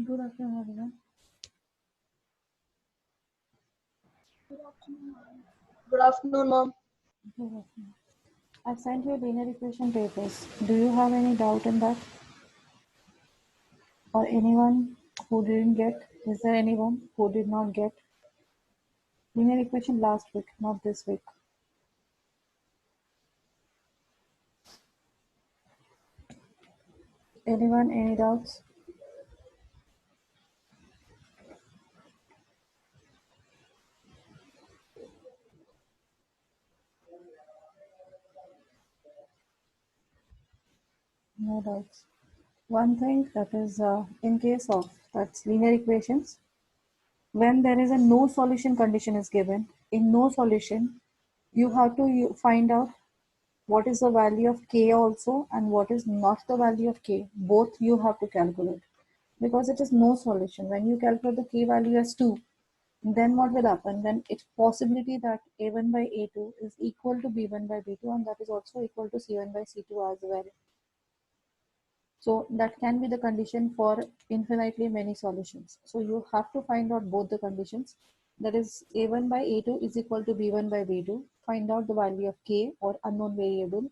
Good afternoon, everyone. Good afternoon, ma'am. Good afternoon. I've sent you linear equation papers. Do you have any doubt in that? Or anyone who didn't get? Is there anyone who did not get linear equation last week, not this week? Anyone, any doubts? No doubts. One thing that is in case of that's linear equations, when there is a no solution condition is given, in no solution, you have to find out what is the value of k also and what is not the value of k. Both you have to calculate because it is no solution. When you calculate the k value as 2, then what will happen? Then it's possibility that a1 by a2 is equal to b1 by b2 and that is also equal to c1 by c2 as well. So that can be the condition for infinitely many solutions. So you have to find out both the conditions. That is a1 by a2 is equal to b1 by b2. Find out the value of k or unknown variable,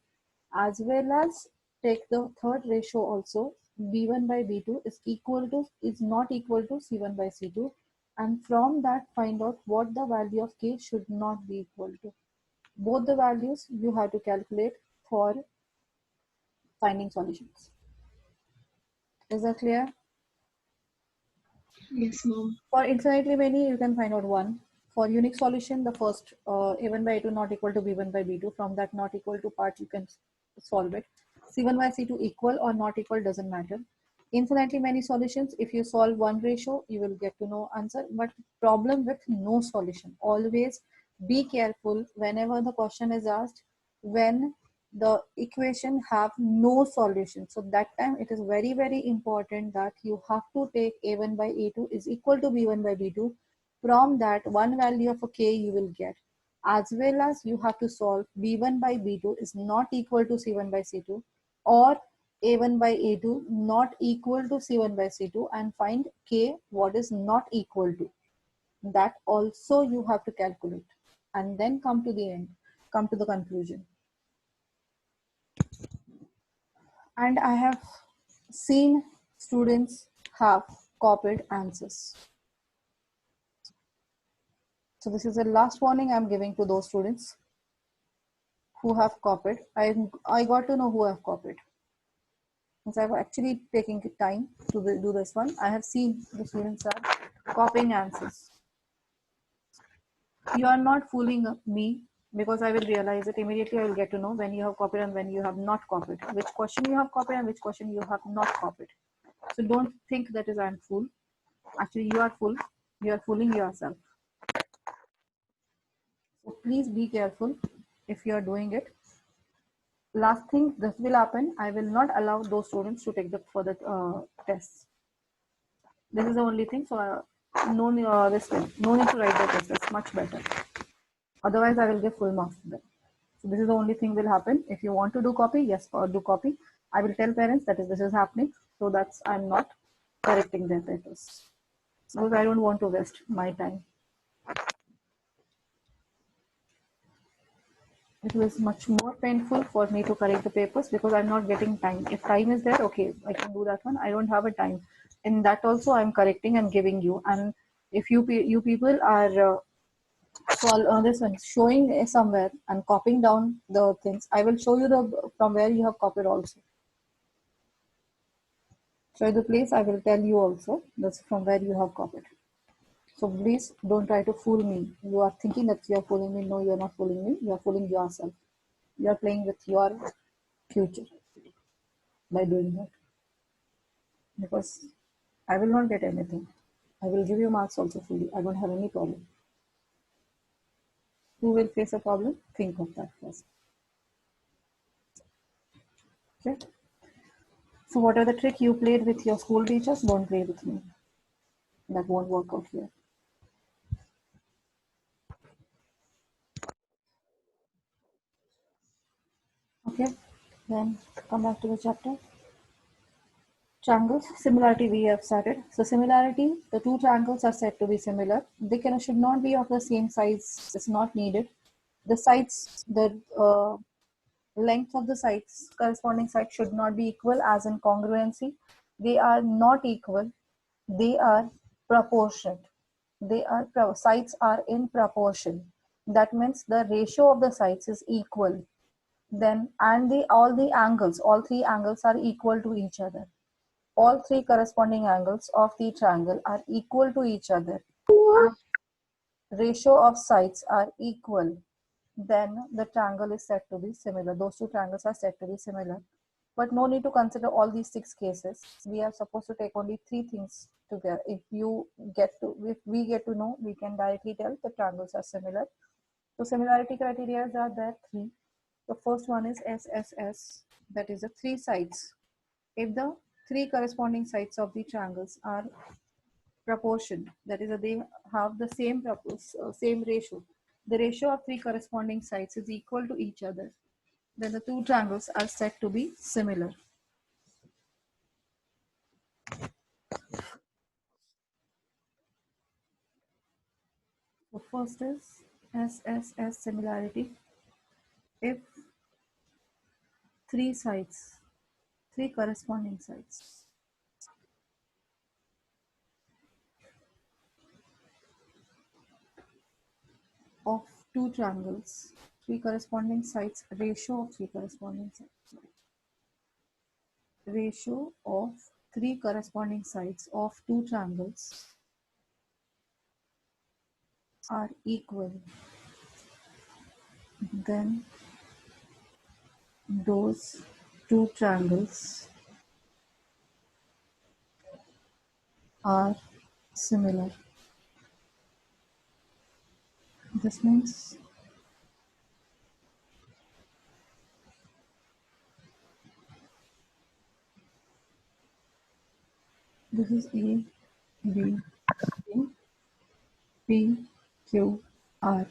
as well as take the third ratio also. b1 by b2 is not equal to c1 by c2, and from that find out what the value of k should not be equal to. Both the values you have to calculate for finding solutions. Is that clear? Yes, ma'am. For infinitely many, you can find out one. For unique solution, the first a1 by a2 not equal to b1 by b2. From that not equal to part, you can solve it. c1 by c2 equal or not equal doesn't matter. Infinitely many solutions, if you solve one ratio, you will get to know answer. But problem with no solution. Always be careful whenever the question is asked when the equation have no solution. So that time it is very important that you have to take a1 by a2 is equal to b1 by b2. From that one value of a k you will get, as well as you have to solve b1 by b2 is not equal to c1 by c2 or a1 by a2 not equal to c1 by c2 and find k what is not equal to. That also you have to calculate and then come to the end, come to the conclusion. And I have seen students have copied answers. So this is the last warning I'm giving to those students who have copied. I got to know who have copied. Since I've actually taken time to do this one, I have seen the students are copying answers. You are not fooling me because I will realize it immediately. I will get to know when you have copied and when you have not copied, which question you have copied and which question you have not copied. So don't think that is I'm fool. Actually, you are fool. You are fooling yourself. So please be careful if you are doing it. Last thing that will happen, I will not allow those students to take the further tests. This is the only thing. So no this thing, no need to write the test. That's much better. Otherwise, I will give full marks to them. So this is the only thing will happen. If you want to do copy, yes, or do copy. I will tell parents that this is happening. So that's I'm not correcting their papers because I don't want to waste my time. It was much more painful for me to correct the papers because I'm not getting time. If time is there, okay, I can do that one. I don't have a time. In that also, I'm correcting and giving you. And if you people are this one showing somewhere and copying down the things, I will show you the from where you have copied also. Show the place. I will tell you also. That's from where you have copied. So please don't try to fool me. You are thinking that you are fooling me. No, you are not fooling me. You are fooling yourself. You are playing with your future by doing that. Because I will not get anything. I will give you marks also fully. I don't have any problem. Who will face a problem? Think of that first. Okay. So whatever the trick you played with your school teachers, don't play with me. That won't work out here. Okay. Then come back to the chapter. Triangles, similarity we have started. So similarity, the two triangles are said to be similar. They should not be of the same size. It's not needed. The sides, the length of the sides, corresponding sides should not be equal as in congruency. They are not equal. They are proportionate. Sides are in proportion. That means the ratio of the sides is equal. Then and all three angles are equal to each other. All three corresponding angles of the triangle are equal to each other. Ratio of sides are equal. Then the triangle is said to be similar. Those two triangles are said to be similar. But no need to consider all these 6 cases. We are supposed to take only 3 things together. If we get to know, we can directly tell the triangles are similar. So similarity criteria are there 3. The first one is SSS, that is the 3 sides. If the 3 corresponding sides of the triangles are proportion, that is they have the same ratio. The ratio of 3 corresponding sides is equal to each other. Then the 2 triangles are said to be similar. So first is SSS similarity. If 3 sides, 3 corresponding sides of 2 triangles, 3 corresponding sides, ratio of 3 corresponding sides, ratio of 3 corresponding sides of 2 triangles are equal, then those 2 triangles are similar. This means this is A, B, C, P, Q, R.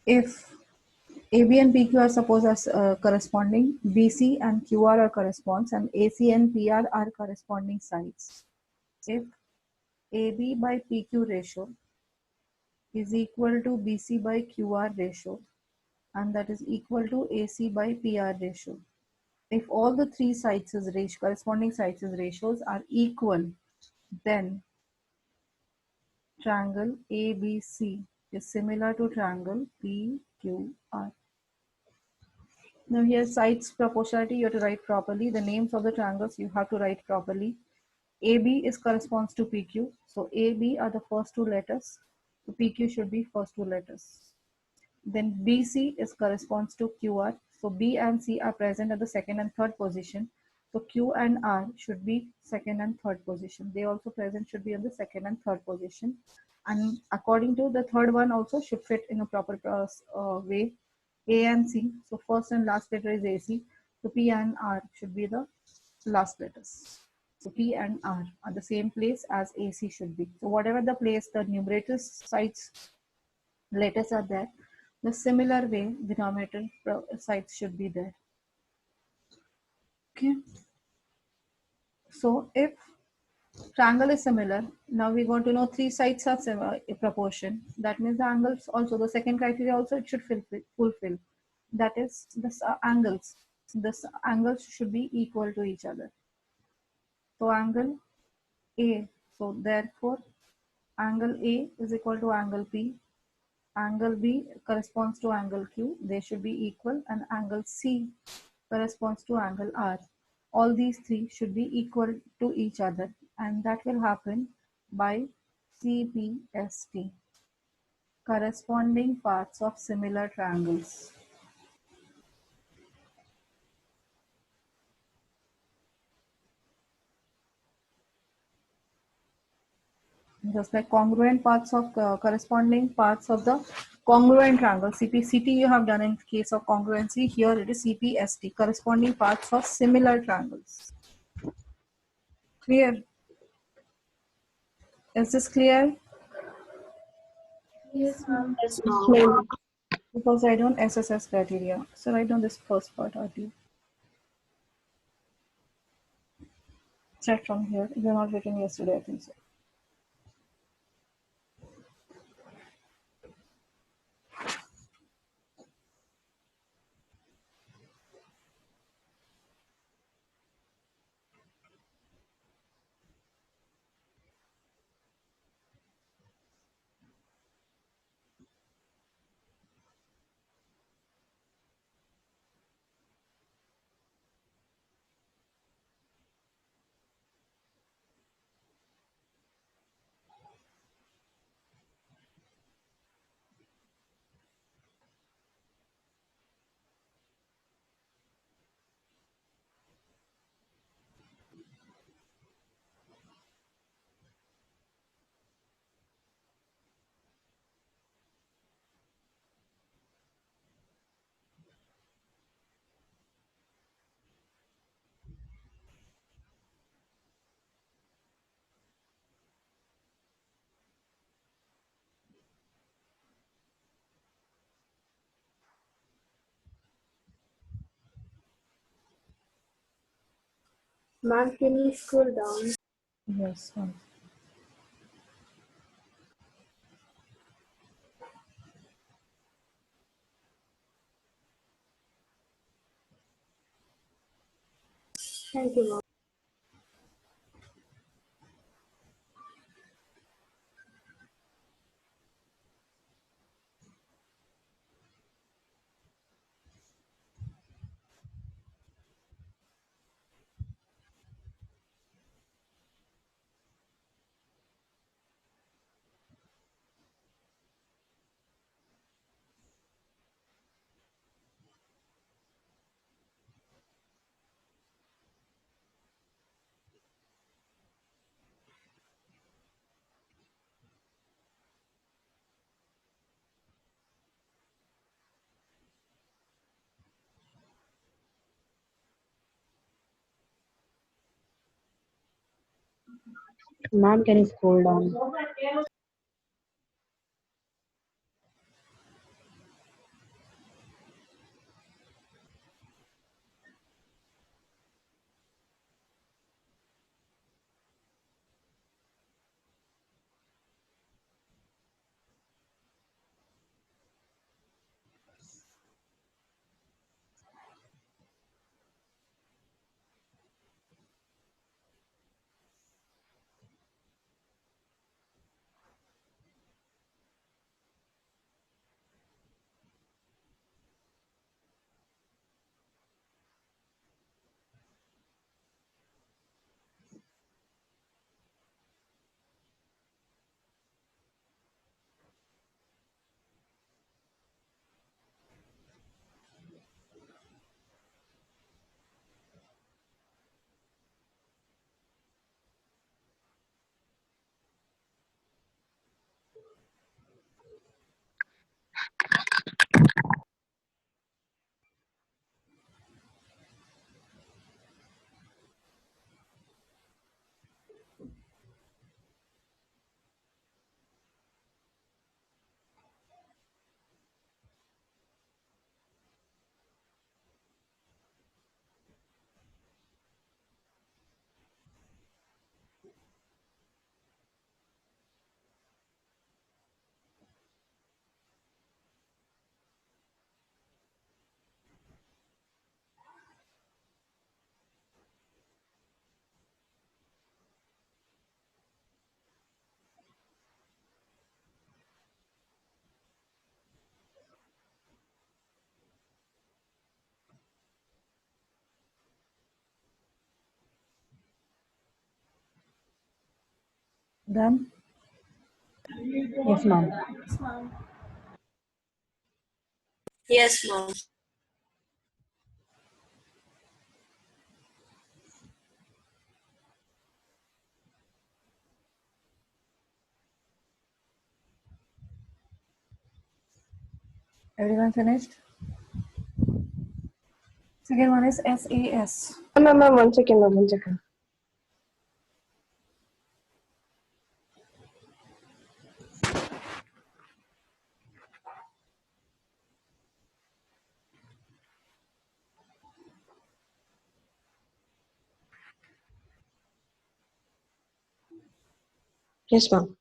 If AB and PQ are supposed as corresponding, BC and QR are corresponds, and AC and PR are corresponding sides. If AB by PQ ratio is equal to BC by QR ratio, and that is equal to AC by PR ratio. If all the 3 sides corresponding sides ratios are equal, then triangle ABC is similar to triangle PQR. Now here sides proportionality you have to write properly. The names of the triangles you have to write properly. AB is corresponds to PQ. So AB are the first 2 letters. So PQ should be first 2 letters. Then BC is corresponds to QR. So B and C are present at the second and third position. So Q and R should be second and third position. They also present should be on the second and third position. And according to the third one also should fit in a proper way. A and C. So first and last letter is AC. So P and R should be the last letters. So P and R are the same place as AC should be. So whatever the place the numerator sides letters are there, the similar way denominator sides should be there. Okay. So if triangle is similar, now we want to know 3 sides are similar proportion. That means the angles also, the second criteria also it should fulfill. That is the angles. This angles should be equal to each other. So angle A. So therefore angle A is equal to angle P. Angle B corresponds to angle Q. They should be equal, and angle C corresponds to angle R. All these 3 should be equal to each other, and that will happen by CPST, corresponding parts of similar triangles. Just like congruent parts of corresponding parts of the congruent triangle. CT you have done in case of congruency. Here it is CPST, corresponding parts of similar triangles. Clear? Is this clear? Yes, ma'am. Yes, ma'am. Because I don't SSS criteria. So write down this first part, RT. Check from here. You're not written yesterday, I think so. Ma'am, can you scroll down? Yes, ma'am. Thank you, ma'am. Ma'am, can you scroll down? Done? Yes, ma'am. Yes, ma'am. Everyone finished? Second one is SAS. Ma'am, 1 second, ma'am, 1 second. Yes, ma'am.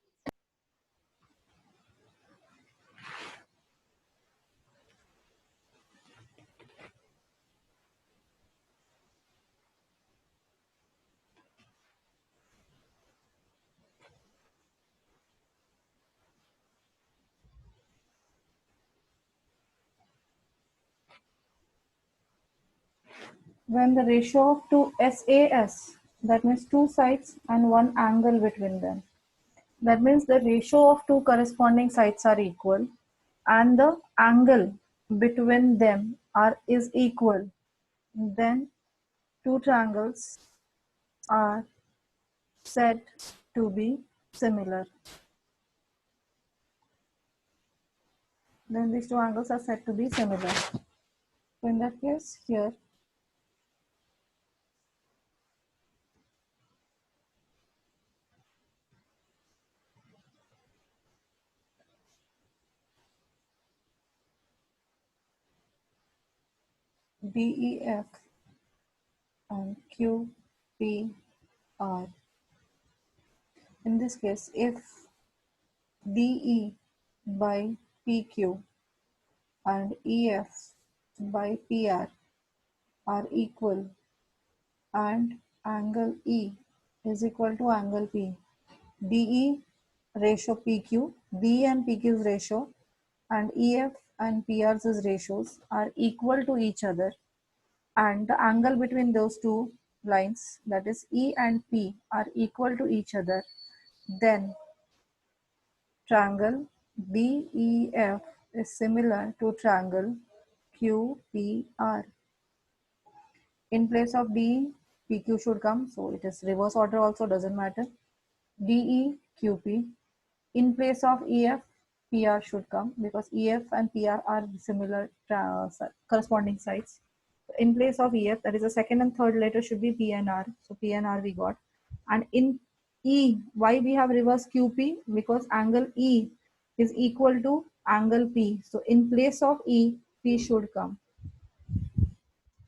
When the ratio of two SAS, that means two sides and one angle between them. That means the ratio of two corresponding sides are equal and the angle between them is equal. Then two triangles are said to be similar. Then these two angles are said to be similar. So in that case, here DEF and QPR. In this case, if DE by PQ and EF by PR are equal and angle E is equal to angle P, DE ratio PQ, DE and PQ's ratio and EF and PR's ratios are equal to each other, and the angle between those two lines, that is E and P, are equal to each other, then triangle DEF is similar to triangle QPR. In place of D, PQ should come, so it is reverse order also, doesn't matter. DE, QP. In place of EF, PR should come because EF and PR are similar corresponding sides. In place of EF, that is the second and third letter should be P and R. So P and R we got. And in E, why we have reverse QP? Because angle E is equal to angle P. So in place of E, P should come.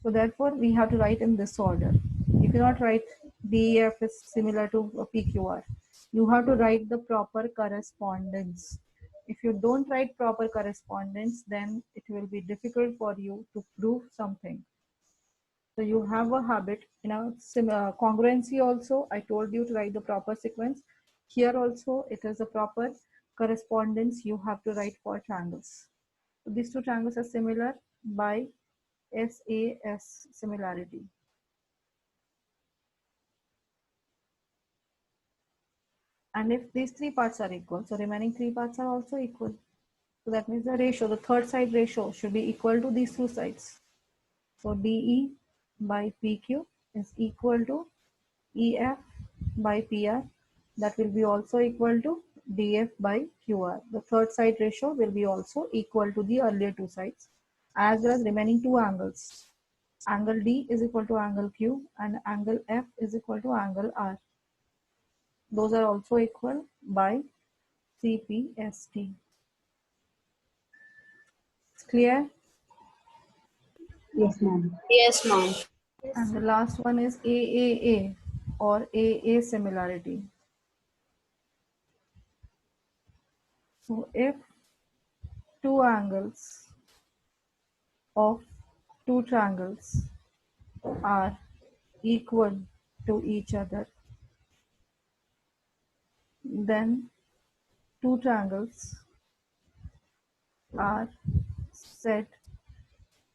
So therefore, we have to write in this order. You cannot write DEF is similar to PQR. You have to write the proper correspondence. If you don't write proper correspondence, then it will be difficult for you to prove something. So you have a habit, congruency also, I told you to write the proper sequence. Here also, it is a proper correspondence you have to write for triangles. So these two triangles are similar by SAS similarity. And if these three parts are equal, so remaining three parts are also equal. So that means the ratio, the third side ratio should be equal to these two sides. So DE by PQ is equal to EF by PR. That will be also equal to DF by QR. The third side ratio will be also equal to the earlier two sides, as well as remaining two angles. Angle D is equal to angle Q and angle F is equal to angle R. Those are also equal by CPST. It's clear? Yes, ma'am. Yes, ma'am. And the last one is AAA or AA similarity. So if two angles of two triangles are equal to each other, then two triangles are said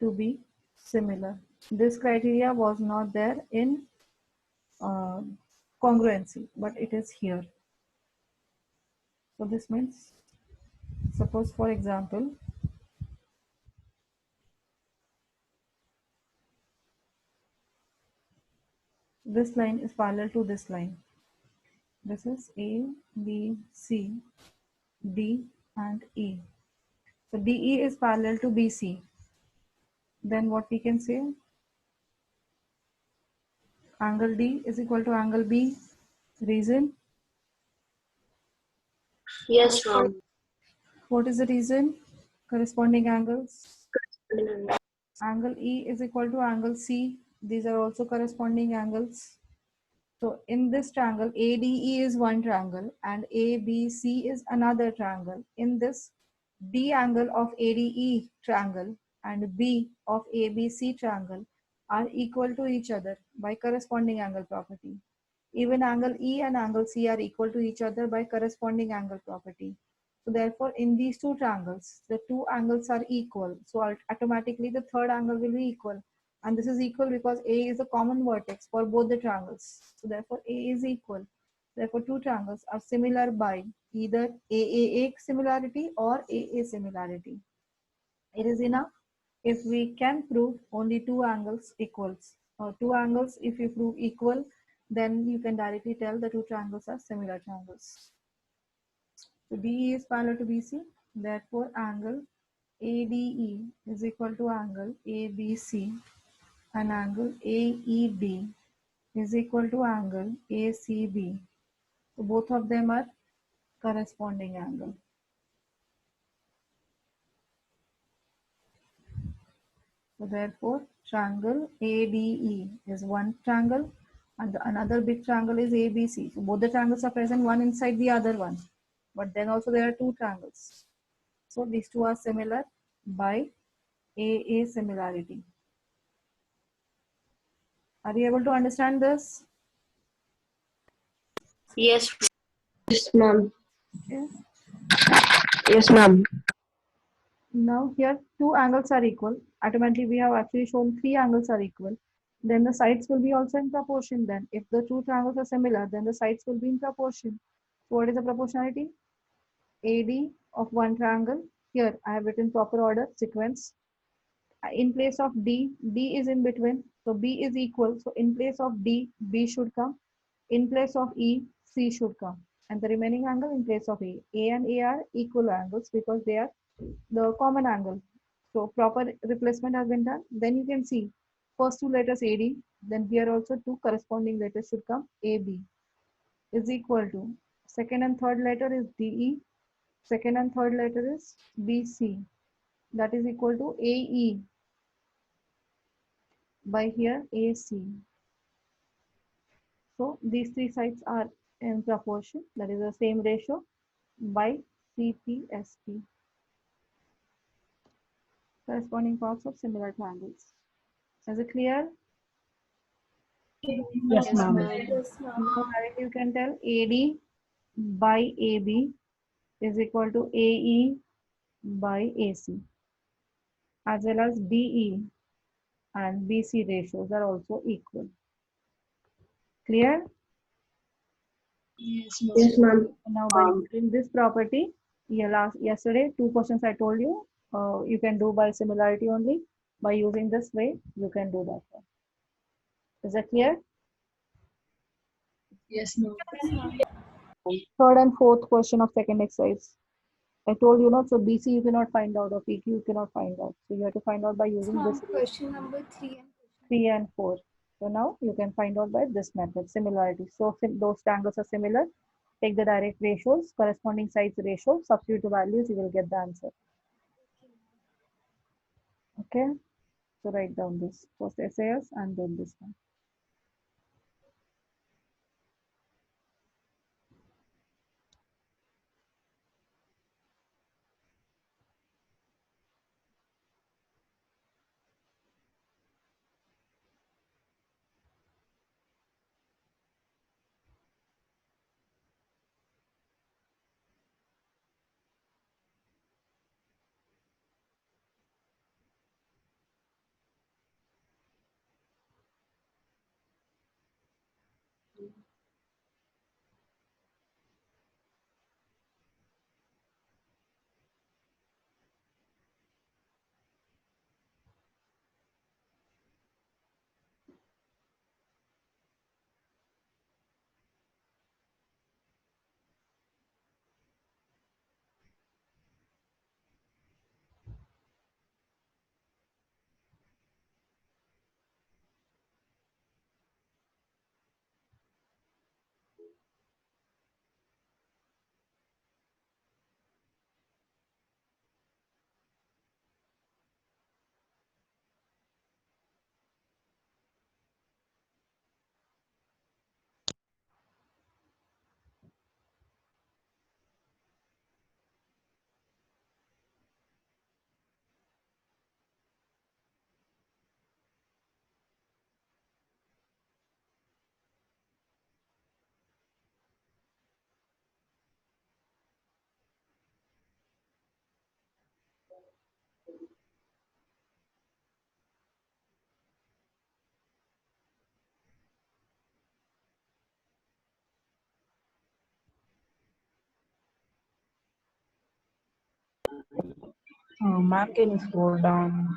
to be similar. This criteria was not there in congruency, but it is here. So this means, suppose for example, this line is parallel to this line. This is A, B, C, D and E. So DE is parallel to BC. Then what we can say? Angle D is equal to angle B. Reason? Yes, ma'am. What is the reason? Corresponding angles. Angle E is equal to angle C. These are also corresponding angles. So in this triangle, ADE is one triangle and ABC is another triangle. In this, D angle of ADE triangle and B of ABC triangle are equal to each other by corresponding angle property. Even angle E and angle C are equal to each other by corresponding angle property. So therefore, in these two triangles, the two angles are equal. So automatically the third angle will be equal. And this is equal because A is a common vertex for both the triangles. So therefore, A is equal. Therefore, two triangles are similar by either AAA similarity or AA similarity. It is enough if we can prove only two angles equals. Or two angles, if you prove equal, then you can directly tell the two triangles are similar triangles. So DE is parallel to BC. Therefore, angle ADE is equal to angle ABC, and angle AEB is equal to angle ACB. So both of them are corresponding angle. So therefore, triangle ADE is one triangle and another big triangle is ABC. So both the triangles are present one inside the other one. But then also there are two triangles. So these two are similar by AA similarity. Are you able to understand this? Yes. Yes, ma'am. Okay. Yes, ma'am. Now here two angles are equal. Automatically we have actually shown three angles are equal. Then the sides will be also in proportion then. If the two triangles are similar, then the sides will be in proportion. So what is the proportionality? AD of one triangle. Here I have written proper order, sequence. In place of D, D is in between. So B is equal. So in place of D, B should come. In place of E, C should come. And the remaining angle in place of A. A and A are equal angles because they are the common angle. So proper replacement has been done. Then you can see first two letters AD, then here also two corresponding letters should come AB is equal to second and third letter is DE, second and third letter is BC, that is equal to AE by here AC. So these three sides are in proportion, that is the same ratio by CPSP, corresponding parts of similar triangles. Is it clear? Yes, Yes, ma'am. ma'am. Now directly you can tell AD by AB is equal to AE by AC, as well as BE and BC ratios are also equal. Clear? Yes, ma'am. Now by using this property, yesterday two questions I told you, you can do by similarity only. By using this way, you can do that one. Is that clear? Yes, ma'am. Third and fourth question of second exercise. I told you not, so BC you cannot find out or PQ you cannot find out. So you have to find out by using this Question number 3 and 3 and 4. So now you can find out by this method, similarity. So those triangles are similar. Take the direct ratios, corresponding sides ratio, substitute the values, you will get the answer. Okay. So write down this first SAS and then this one. Ma'am, can you scroll down?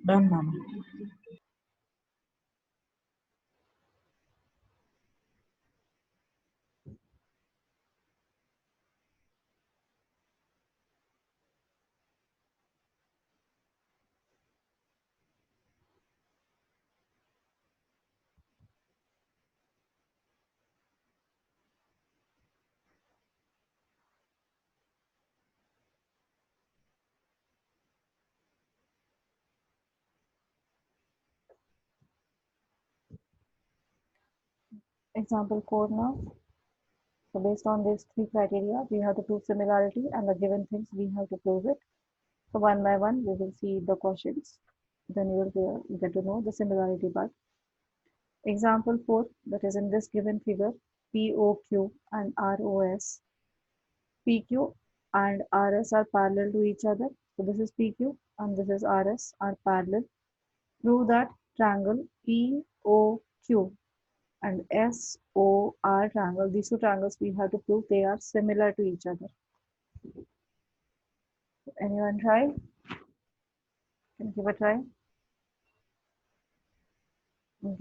Done, ma'am. Example 4 now. So based on these three criteria, we have to prove similarity and the given things we have to prove it. So one by one, we will see the questions. Then you will get to know the similarity part. Example 4, that is in this given figure, POQ and ROS. PQ and RS are parallel to each other. So this is PQ and this is RS are parallel. Prove that triangle POQ and SOR triangle, these two triangles we have to prove they are similar to each other. Anyone try? Can you give a try?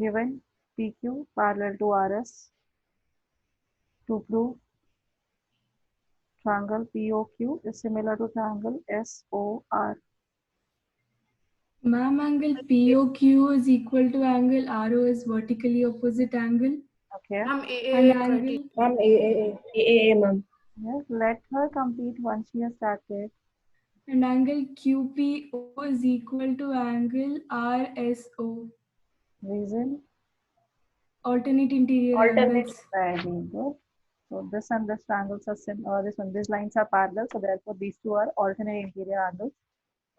Given PQ parallel to RS to prove triangle POQ is similar to triangle SOR. Ma'am, angle POQ is equal to angle ROS vertically opposite angle. Okay. And AAA angle criteria. Ma'am, AAA, ma'am. Yes, let her complete once she has started. and angle QPO is equal to angle RSO. Reason? Alternate interior Alternate. angles. Very good. So this and this triangles are these lines are parallel. So therefore these two are alternate interior angles,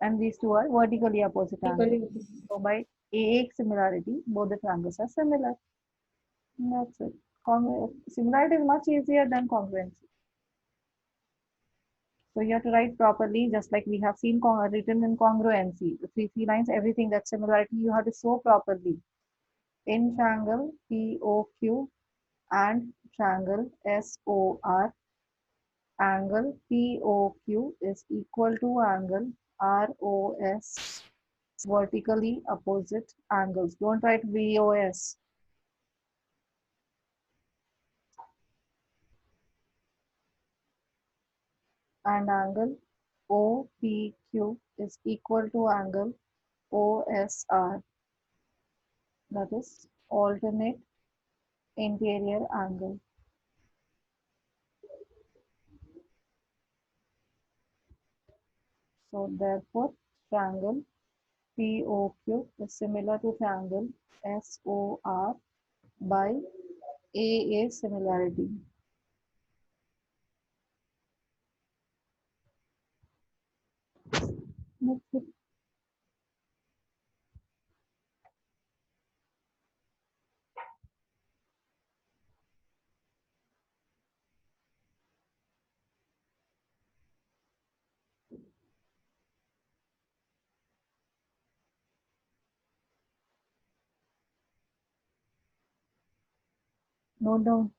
and these two are vertically opposite angles. So by AA similarity, both the triangles are similar. And that's it. Similarity is much easier than congruency. So you have to write properly, just like we have seen written in congruency. The three lines, everything that similarity you have to show properly. In triangle POQ and triangle SOR, angle POQ is equal to angle ROS, vertically opposite angles. Don't write VOS. And angle OPQ is equal to angle OSR, that is alternate interior angle. So therefore triangle POQ is similar to triangle SOR by AA similarity. That's it. Note down.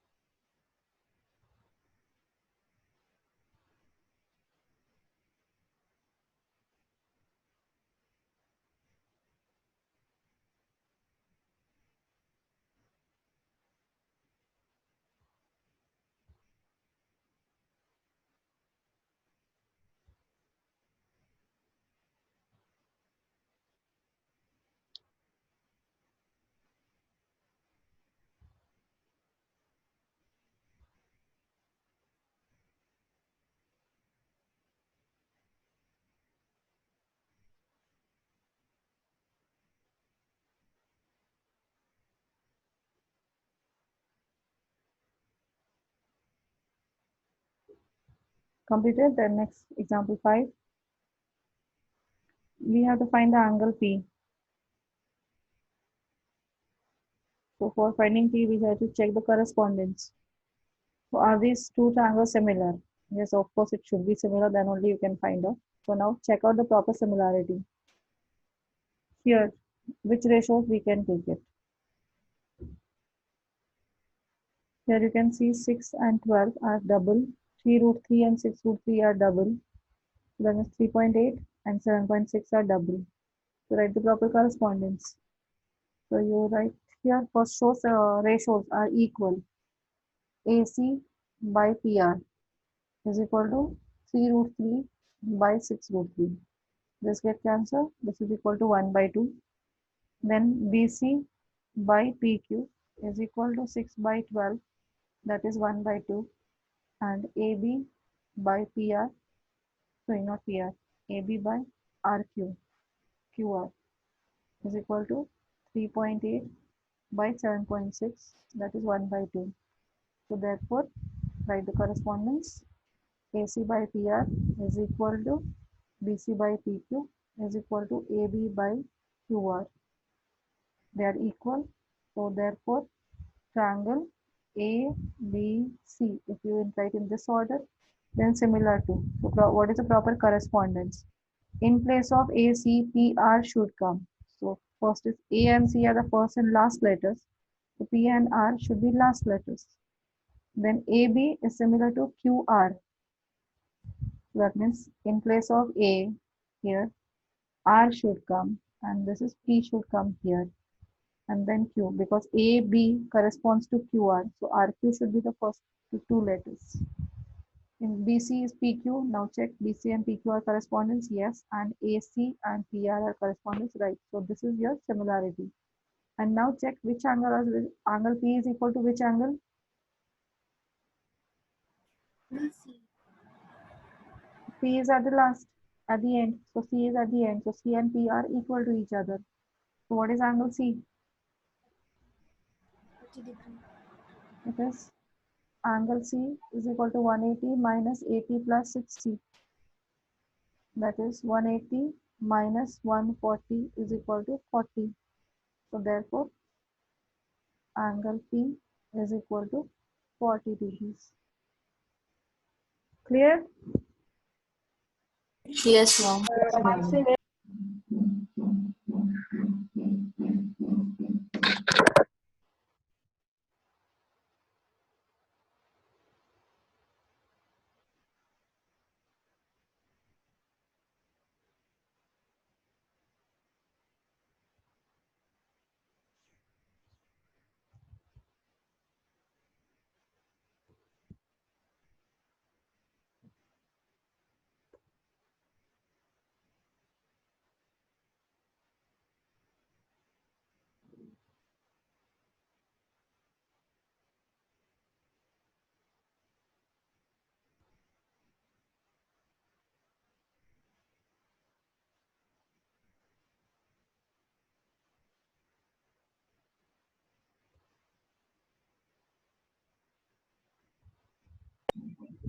Completed. Then next example 5. We have to find the angle P. So for finding P, we have to check the correspondence. So are these two triangles similar? Yes, of course it should be similar, then only you can find out. So now check out the proper similarity. Here, which ratios we can take it? Here you can see 6 and 12 are double, 3 root 3 and 6 root 3 are double, then is 3.8 and 7.6 are double. So write the proper correspondence. So you write here, first shows ratios are equal. AC by PR is equal to 3 root 3 by 6 root 3. This get cancelled. This is equal to 1 by 2. Then BC by PQ is equal to 6 by 12. That is 1 by 2. And AB by PR, sorry, not PR, AB by RQ, QR is equal to 3.8 by 7.6. That is 1 by 2. So therefore, write the correspondence. AC by PR is equal to BC by PQ is equal to AB by QR. They are equal. So therefore, triangle ABC, if you write in this order, then similar to. So what is the proper correspondence? In place of A, C, P, R should come. So first is A and C are the first and last letters. So P and R should be last letters. Then AB is similar to QR. That means in place of A here, R should come, and this is P should come here, and then Q, because AB corresponds to QR. So RQ should be the first two letters. In BC is PQ. Now check BC and PQ are correspondence. Yes, and AC and PR are correspondence. Right. So this is your similarity. And now check which angle is angle P is equal to which angle? P is at the last, at the end. So C is at the end. So C and P are equal to each other. So what is angle C? It is angle C is equal to 180 minus 80 plus 60. That is 180 minus 140 is equal to 40. So therefore, angle P is equal to 40 degrees. Clear? Yes, ma'am.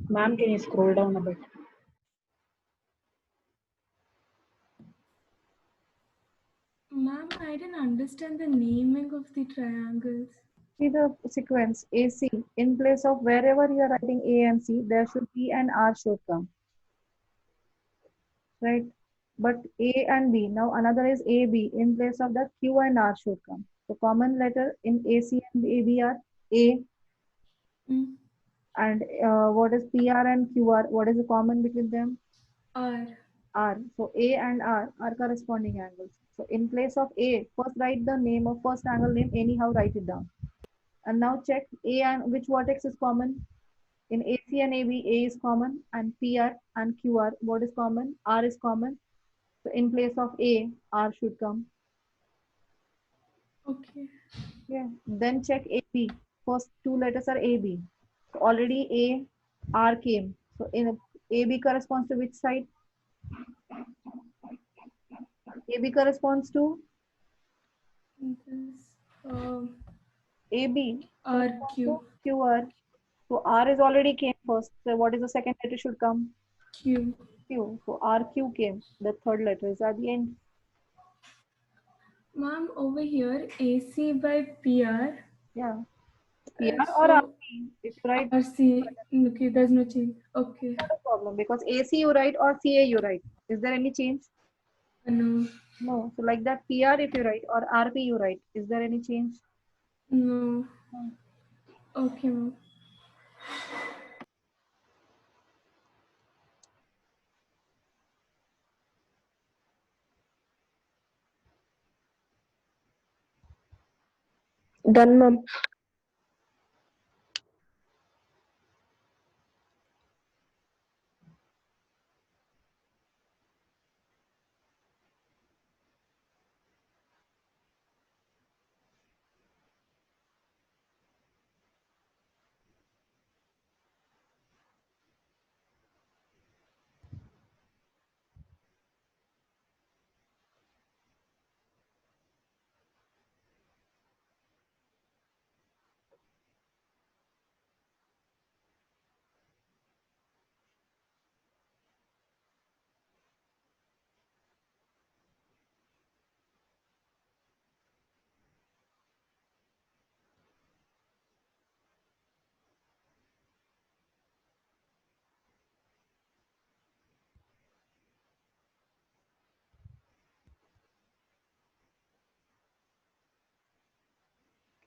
Ma'am, can you scroll down a bit? Ma'am, I didn't understand the naming of the triangles. See the sequence AC. In place of wherever you are writing A and C, there should be an R should come. Right? But A and B, now another is AB. In place of that, Q and R should come. So common letter in AC and AB are A. Mm. And what is PR and QR? What is the common between them? R. R. So A and R are corresponding angles. So in place of A, first write the name of first angle name, anyhow write it down. And now check A and which vertex is common. In AC and AB, A is common, and PR and QR, what is common? R is common. So in place of A, R should come. Okay. Yeah. Then check AB. First two letters are AB. So already A, R came. So in AB corresponds to which side? AB corresponds to This, AB corresponds to RQ. QR. So R is already came first. So what is the second letter should come? Q. Q. So RQ came. The third letter is at the end. Ma'am, over here, AC by PR. Yeah. PR or So, RP. If you write, RC. Okay, there's no change. Okay. not a problem because AC you write or CA you write. Is there any change? No. No. So like that PR if you write or RP you write. Is there any change? No. No. Okay, ma'am. Done, ma'am.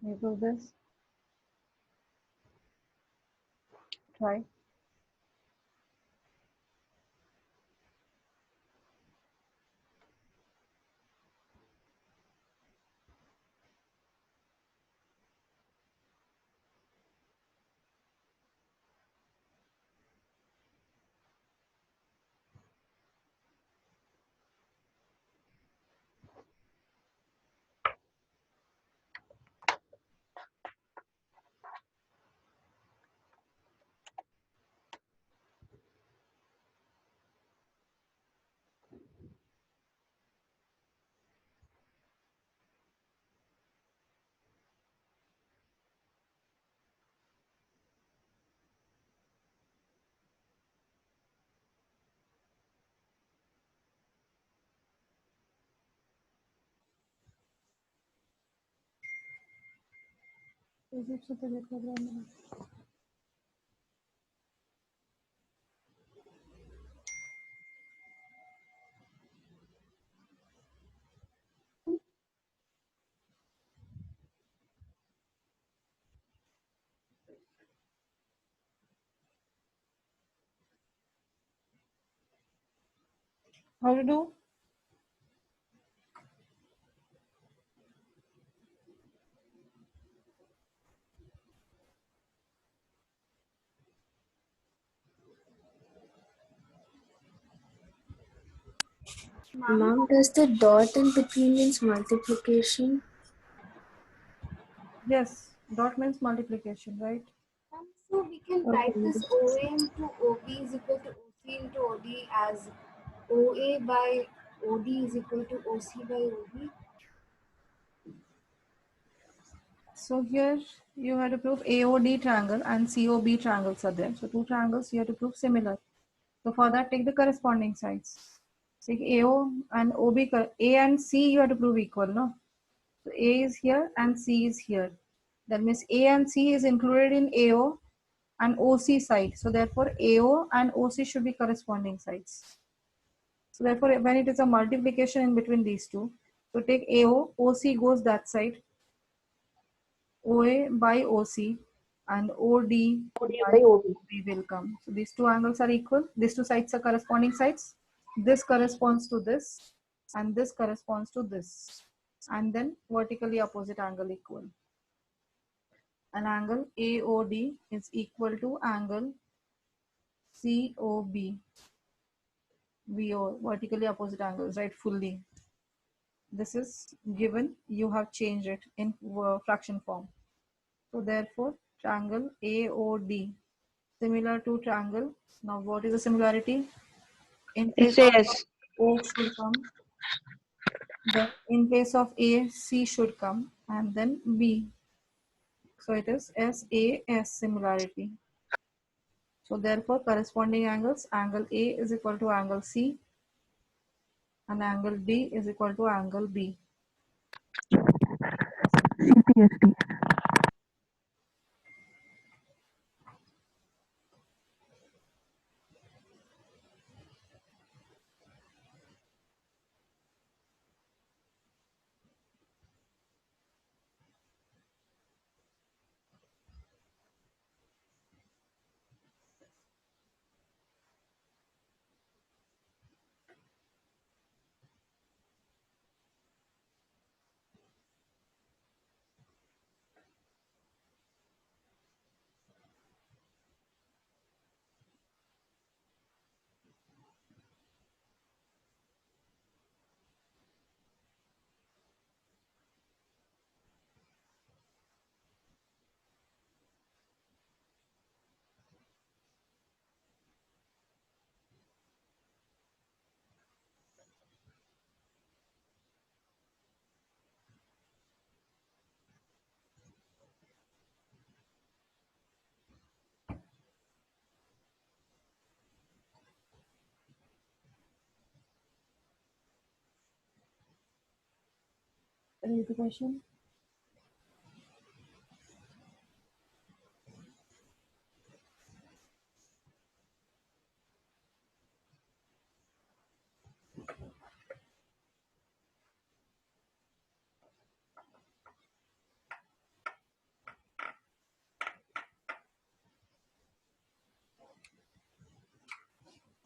Can you do this? Try. How to do? Mom, does the dot in between means multiplication? Yes. Dot means multiplication, right? So we can Okay, write this OA into OB is equal to OC into OD as OA by OD is equal to OC by OB. So here you have to prove AOD triangle and COB triangles are there. So two triangles you have to prove similar. So for that, take the corresponding sides. Take AO and OB. A and C you have to prove equal, no? So A is here and C is here. That means A and C is included in AO and OC side. So therefore AO and OC should be corresponding sides. So therefore when it is a multiplication in between these two, so take AO, OC goes that side, OA by OC. and OD by OB. we will come. So these two angles are equal. These two sides are corresponding sides. This corresponds to this and this corresponds to this. And then vertically opposite angle equal. An angle AOD is equal to angle COB. VO, vertically opposite angles, right? Fully. This is given, you have changed it in fraction form. So therefore, triangle AOD similar to triangle. Now what is the similarity? In place of SAS. O should come, then in place of A, C should come, and then B. So it is SAS similarity. So therefore, corresponding angles, angle A is equal to angle C, and angle D is equal to angle B. CPST. Read the question.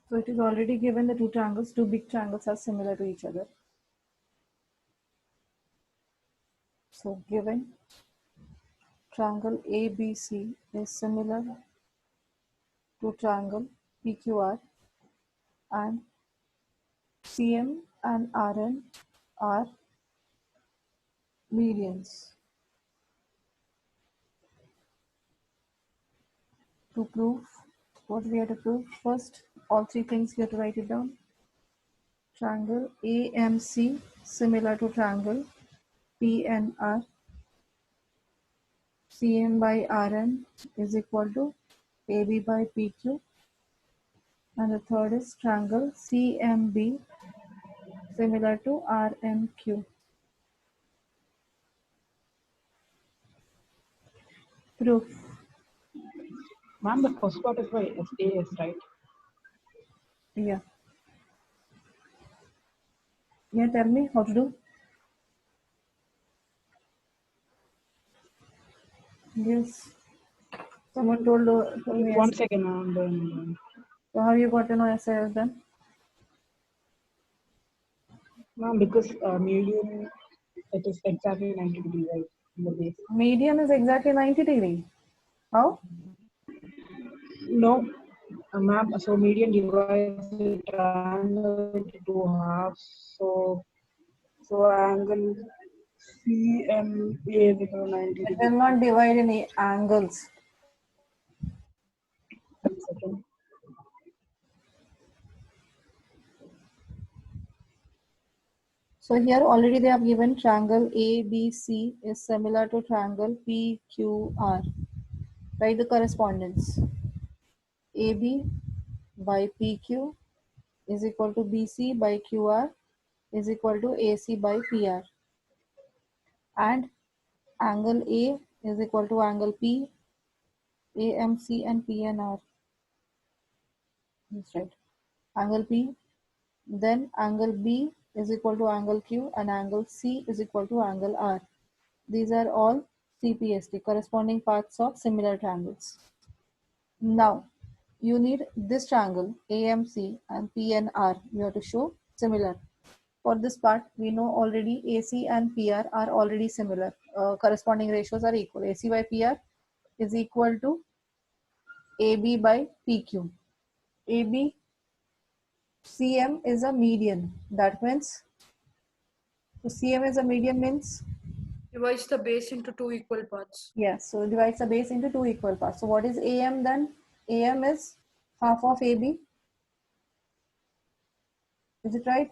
So it is already given the two triangles, two big triangles are similar to each other. So given triangle ABC is similar to triangle PQR and CM and RN are medians. To prove what we have to prove, first all three things you have to write it down. Triangle AMC similar to triangle PNR. CM by RN is equal to AB by PQ. And the third is triangle CMB similar to RMQ. Proof. Ma'am, the first part is by SAS, right? Yeah. Yeah, tell me how to do. Yes. Someone told me. One second, ma'am. Then, So how you got to know SAS then? ma'am, because median, it is exactly 90 degrees, right? In the base. Median is exactly 90 degree. How? No, ma'am. So median divides the triangle into two halves. So angle CMA is equal to 90 It degrees. will not divide in angles. 1 second. So here already they have given triangle ABC is similar to triangle PQR. Write the correspondence. AB by PQ is equal to BC by QR is equal to AC by PR. And angle A is equal to angle P, AMC and PNR. That's right. Angle P. Then angle B is equal to angle Q and angle C is equal to angle R. These are all CPST, corresponding parts of similar triangles. Now, you need this triangle AMC and PNR. You have to show similar. For this part, we know already AC and PR are already similar. Corresponding ratios are equal. AC by PR is equal to AB by PQ. AB CM is a median. That means, so CM is a median means, Divides the base into two equal parts. yes, so divides the base into two equal parts. So what is AM then? AM is half of AB. Is it right?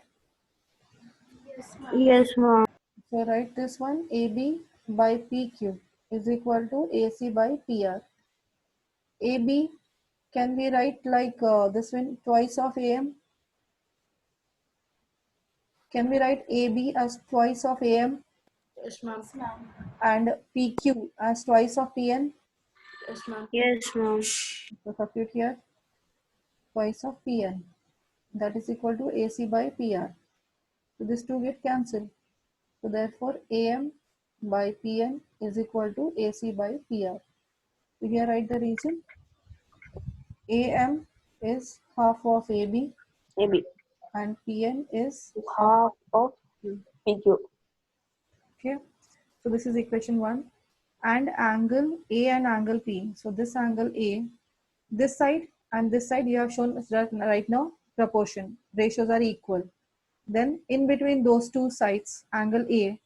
Yes, ma'am. So write this one, AB by PQ is equal to AC by PR. AB can we write like this one, twice of AM? Can we write AB as twice of AM Yes, ma'am. and PQ as twice of PN? Yes, ma'am. Yes, ma'am. So substitute here, twice of PN. That is equal to AC by PR. So these two get cancelled. So therefore AM by PN is equal to AC by PR. So here write the reason. AM is half of AB Maybe and PN is half of Q. PQ. Okay. So this is equation 1. And angle A and angle P. So this angle A, this side and this side you have shown that right now proportion. Ratios are equal. Then in between those two sides, angle A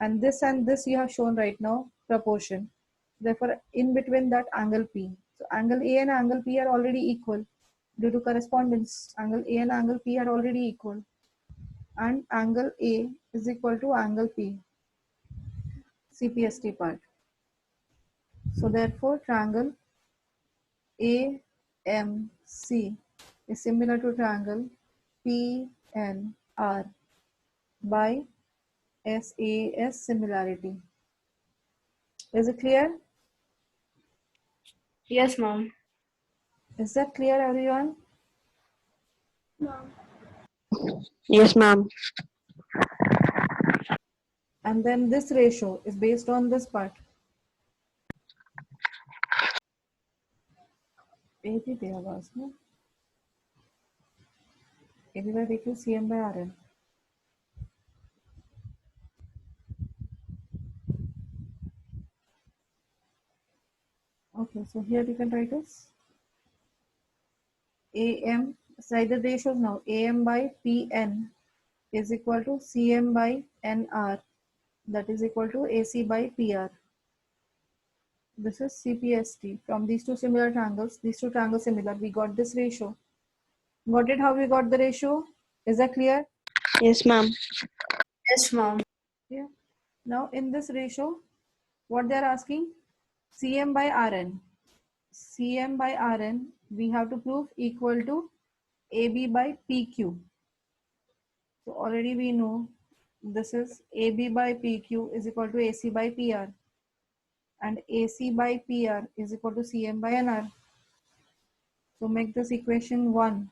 and this you have shown right now proportion. Therefore, in between that angle P. So angle A and angle P are already equal due to correspondence. Angle A and angle P are already equal. And angle A is equal to angle P. CPST part. So therefore, triangle AMC is similar to triangle PNR by SAS similarity. Is it clear? Yes, ma'am. Is that clear, everyone? Yes, ma'am. And then this ratio is based on this part. AB दिया हुआ उसमें. AB by PQ CM by RN. Okay, so here you can write as AM, so either ratios now, AM by PN is equal to CM by NR, that is equal to AC by PR. This is CPST. From these two similar triangles, these two triangles similar, we got this ratio. Got it how we got the ratio? Is that clear? Yes, ma'am. Yes, ma'am. Yeah. Now in this ratio, what they are asking? CM by RN. CM by RN, we have to prove equal to AB by PQ. So already we know this is AB by PQ is equal to AC by PR and AC by PR is equal to CM by NR. So make this equation 1.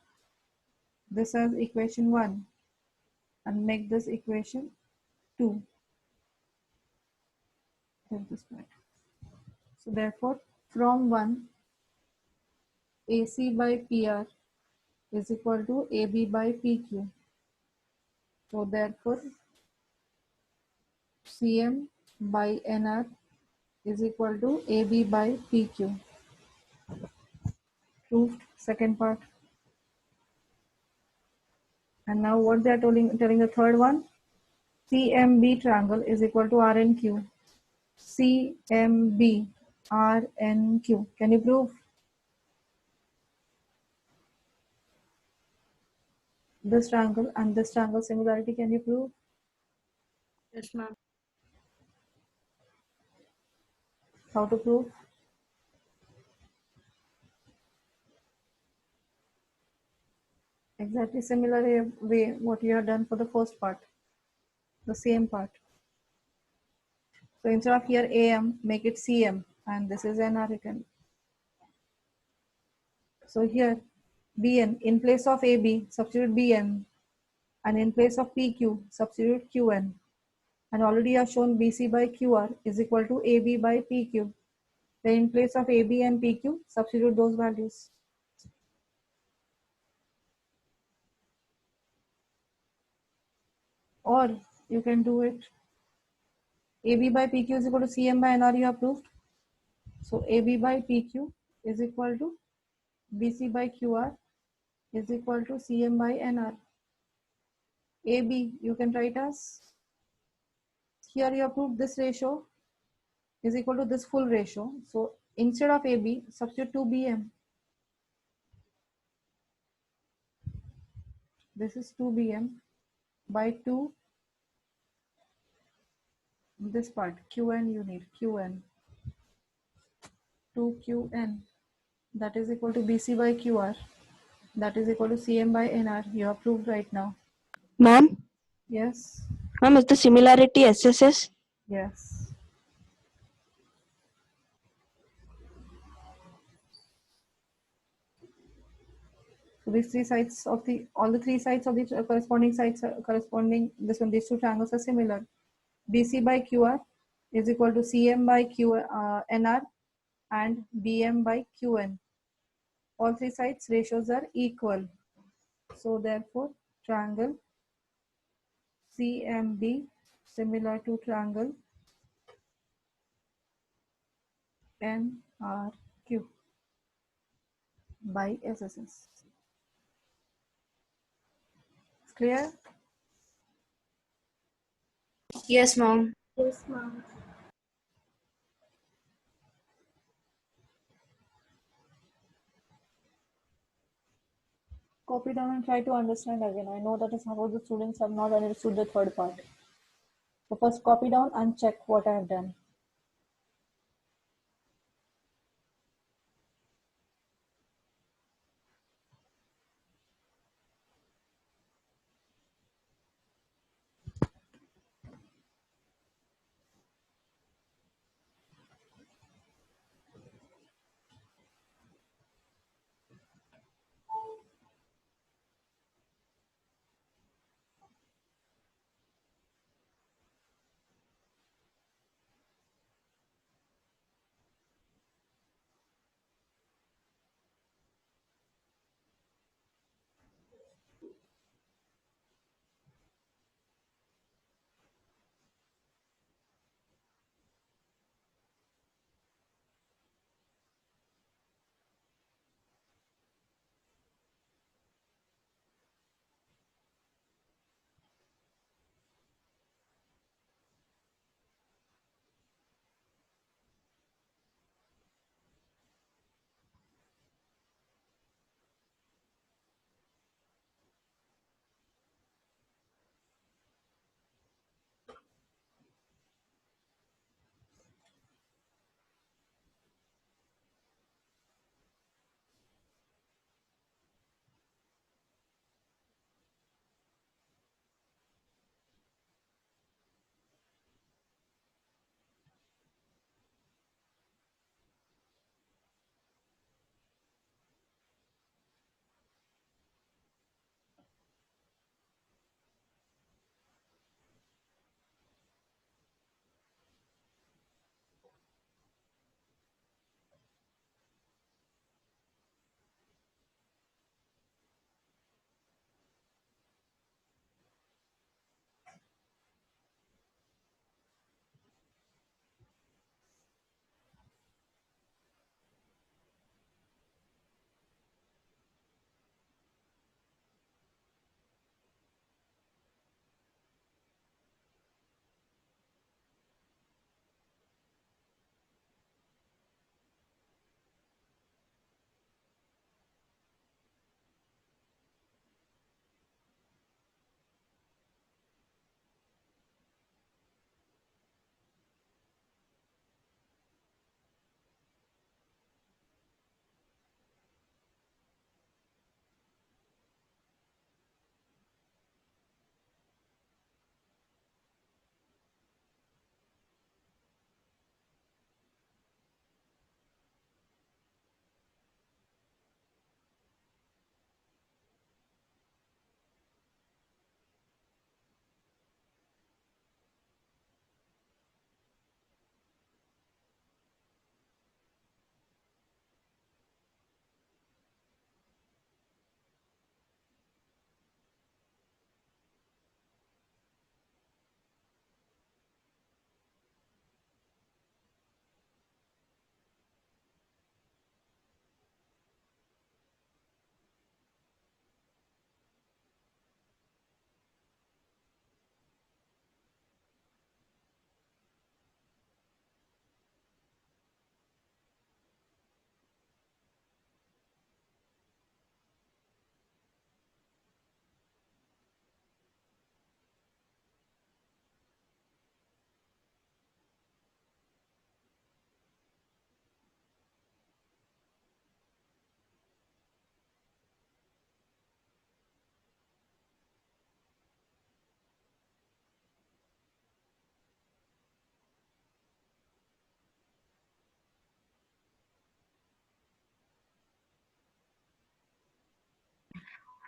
This as equation 1 and make this equation 2. So therefore from 1 AC by PR is equal to AB by PQ. So therefore CM by NR is equal to AB by PQ. Proved. Second part. And now what they are telling the third one? CMB triangle is equal to RNQ. CMB RNQ. Can you prove? This triangle and this triangle similarity, can you prove? Yes, ma'am. How to prove? Exactly similar way what you have done for the first part. The same part. So instead of here AM, make it CM and this is NR written. So here BN, in place of AB, substitute BN and in place of PQ, substitute QN And already you have shown BC by QR is equal to AB by PQ. Then in place of AB and PQ, substitute those values. Or you can do it AB by PQ is equal to CM by NR, you have proved. So AB by PQ is equal to BC by QR is equal to CM by NR. AB you can write as, here you have proved this ratio is equal to this full ratio. So instead of AB, substitute 2BM. This is 2BM by 2, this part, QN you need, QN. 2QN, that is equal to BC by QR, that is equal to CM by NR. You have proved right now. Ma'am? Yes, Ma'am, is the similarity SSS? yes. So these three sides of the, all the three sides of the corresponding sides are corresponding, this one, these two triangles are similar. BC by QR is equal to CM by NR and BM by QN. All three sides ratios are equal. So therefore, triangle CMB similar to triangle NRQ by SSS. It's clear? Yes, ma'am. Yes, ma'am. Copy down and try to understand again. I know that is how the students have not understood the third part. So first copy down and check what I have done.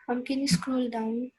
Can you scroll down?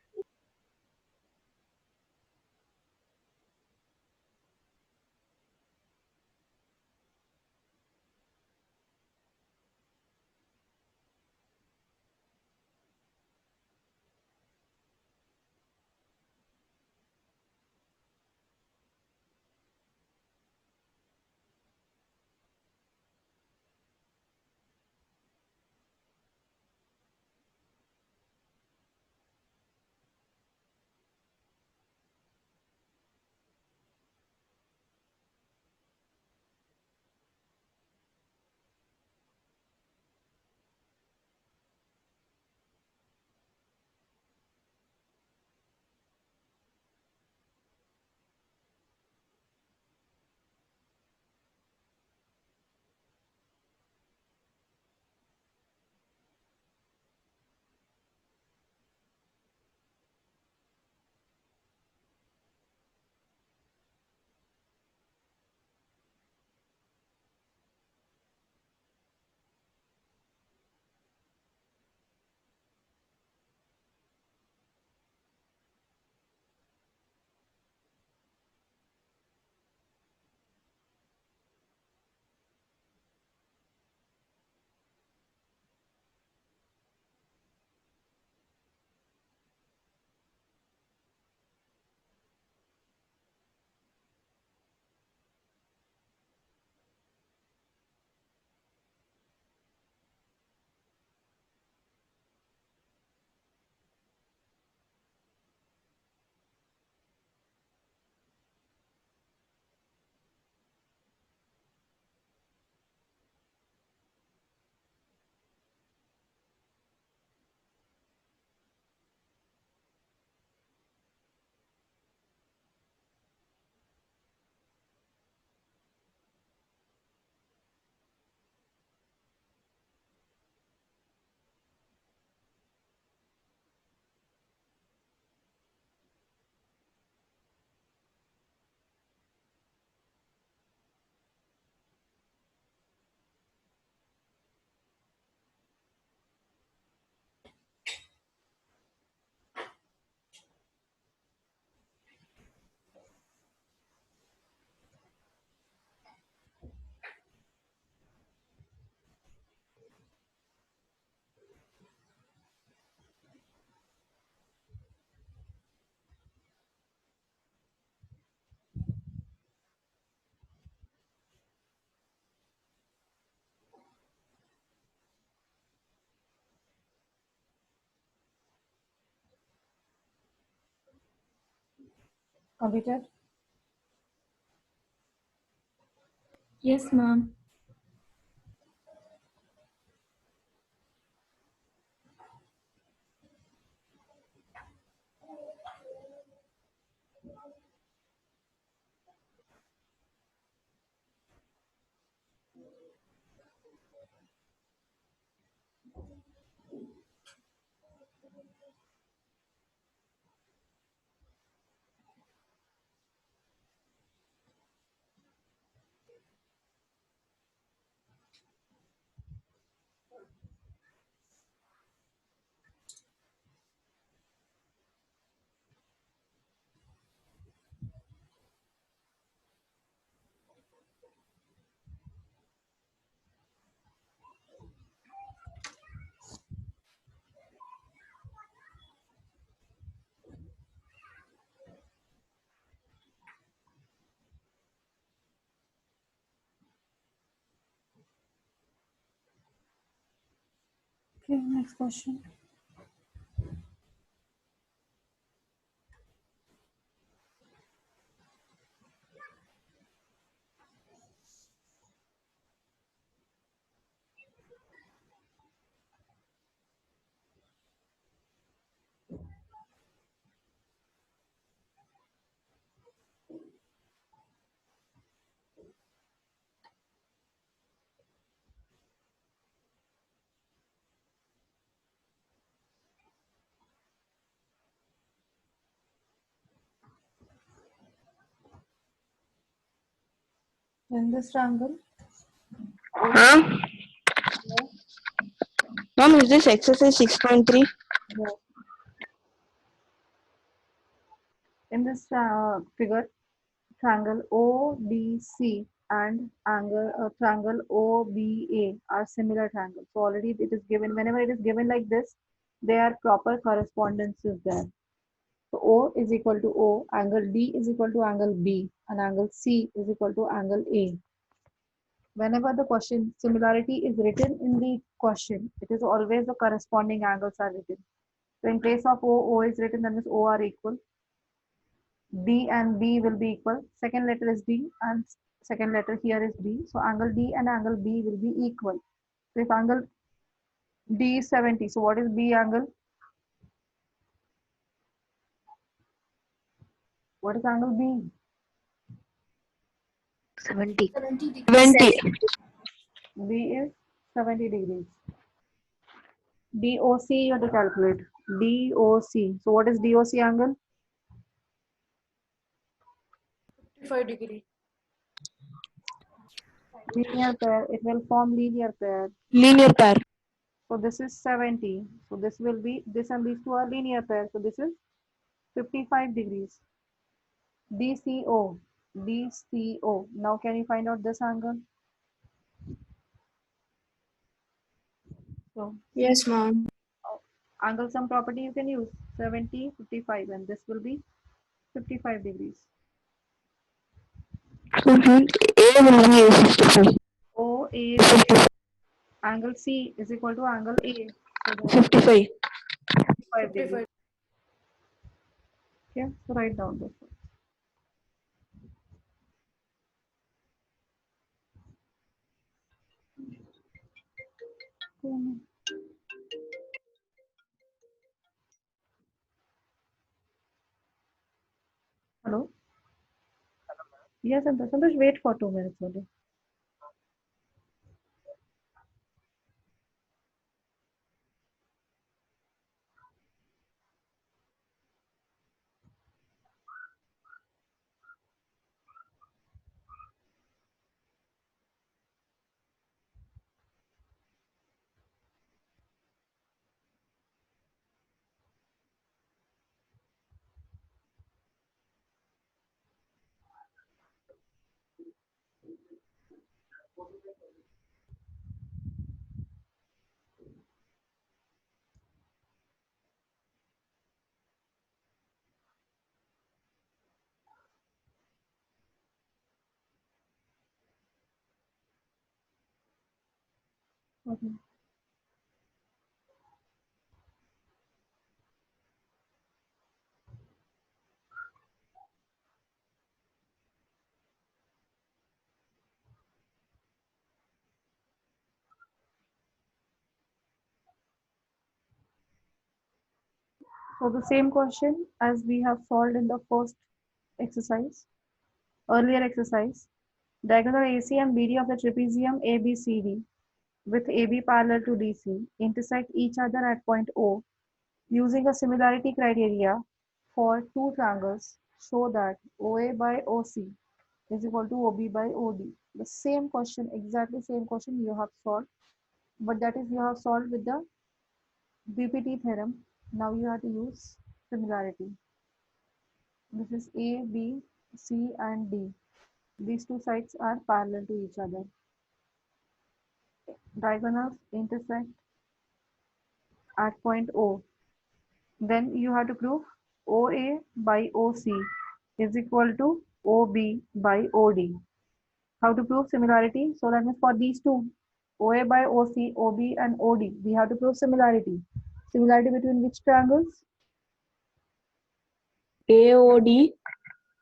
Completed? Yes, ma'am. Okay, next question. In this triangle, Huh? Ma'am, is this exercise 6.3? yes. in this figure, triangle ODC and triangle OBA are similar triangles. So already it is given, whenever it is given like this, there are proper correspondences there. So O is equal to O, angle D is equal to angle B, and angle C is equal to angle A. Whenever the question similarity is written in the question, it is always the corresponding angles are written. So in place of O, O is written, that means O are equal. D and B will be equal. Second letter is D and second letter here is B. So angle D and angle B will be equal. So if angle D is 70, so what is B angle? What is angle B? 70. 70 degrees. 20. B is 70 degrees. DOC you have to calculate. DOC. So what is DOC angle? 55 degree. Linear pair. It will form linear pair. Linear pair. So this is 70. So this will be, this and these two are linear pair. So this is 55 degrees. DCO. DCO. Now can you find out this angle? So Yes, ma'am. angle sum property you can use 70, 55, and this will be 55 degrees. So here A will be 55. OA angle C is equal to angle A. So that is 55. 55 degrees. Okay, so write down this one. Hello? Yes, Santosh, wait for 2 minutes only. Okay. So the same question as we have solved in the first exercise, earlier exercise. Diagonal AC and BD of the trapezium ABCD with AB parallel to DC intersect each other at point O. Using a similarity criteria for two triangles, show that OA by OC is equal to OB by OD. The same question, exactly same question you have solved, but that is you have solved with the BPT theorem. Now you have to use similarity. This is A, B, C and D. These two sides are parallel to each other. Diagonals intersect at point O. Then you have to prove OA by OC is equal to OB by OD. How to prove similarity? So that means for these two, OA by OC, OB and OD, we have to prove similarity. Similarity between which triangles? AOD,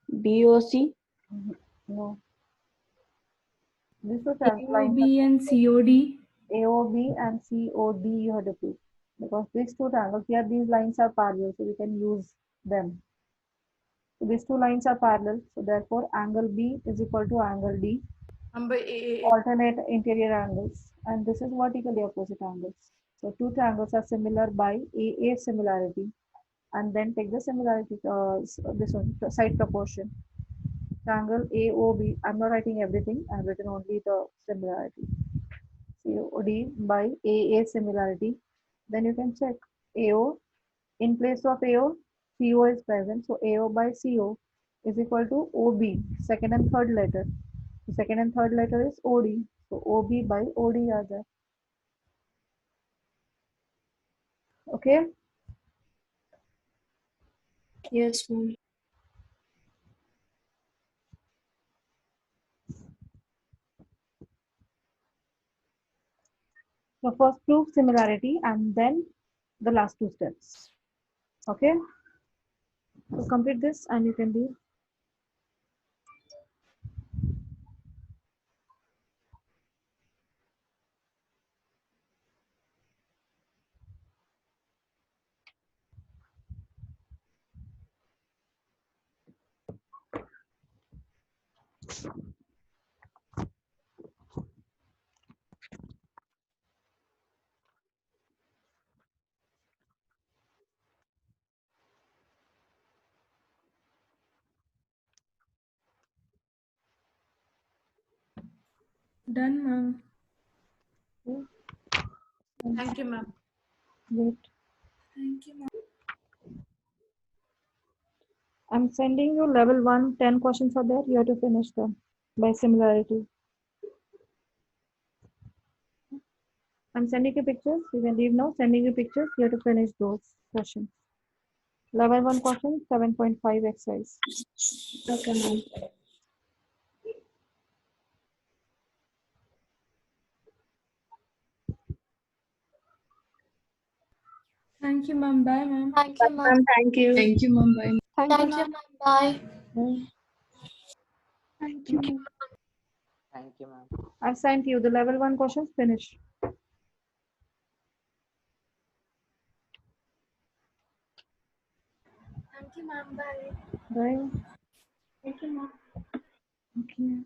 BOC. No. These two lines AOB and COD. AOB and COD you have to prove. Because these two triangles here, these lines are parallel, so we can use them. So these two lines are parallel, so therefore angle B is equal to angle D. Number A. Alternate interior angles, and this is vertically opposite angles. So two triangles are similar by A similarity, and then take the similarity, this one, side proportion. Triangle AOB, I'm not writing everything, I've written only the similarity. COD by AA similarity. Then you can check AO. In place of AO, CO is present. So AO by CO is equal to OB, second and third letter. The second and third letter is OD. So OB by OD are there. Okay. Yes, ma'am. So first prove similarity and then the last two steps. Okay. So complete this and you can leave. Done, ma'am. Thank you, ma'am. Wait. Thank you, ma'am. I'm sending you level 1, 10 questions are there. You have to finish them by similarity. I'm sending you pictures. You can leave now. Sending you pictures. You have to finish those questions. Level 1 question, 7.5 exercise. Okay, ma'am. Thank you, ma'am. Bye, ma'am. Thank you, ma'am. Thank you. Thank you, ma'am. Bye. Thank you, ma'am. Bye. Thank you. Thank you, ma'am. I've sent you the level 1 questions. Finish. Thank you, ma'am. Bye. Bye. Thank you, ma'am. Okay.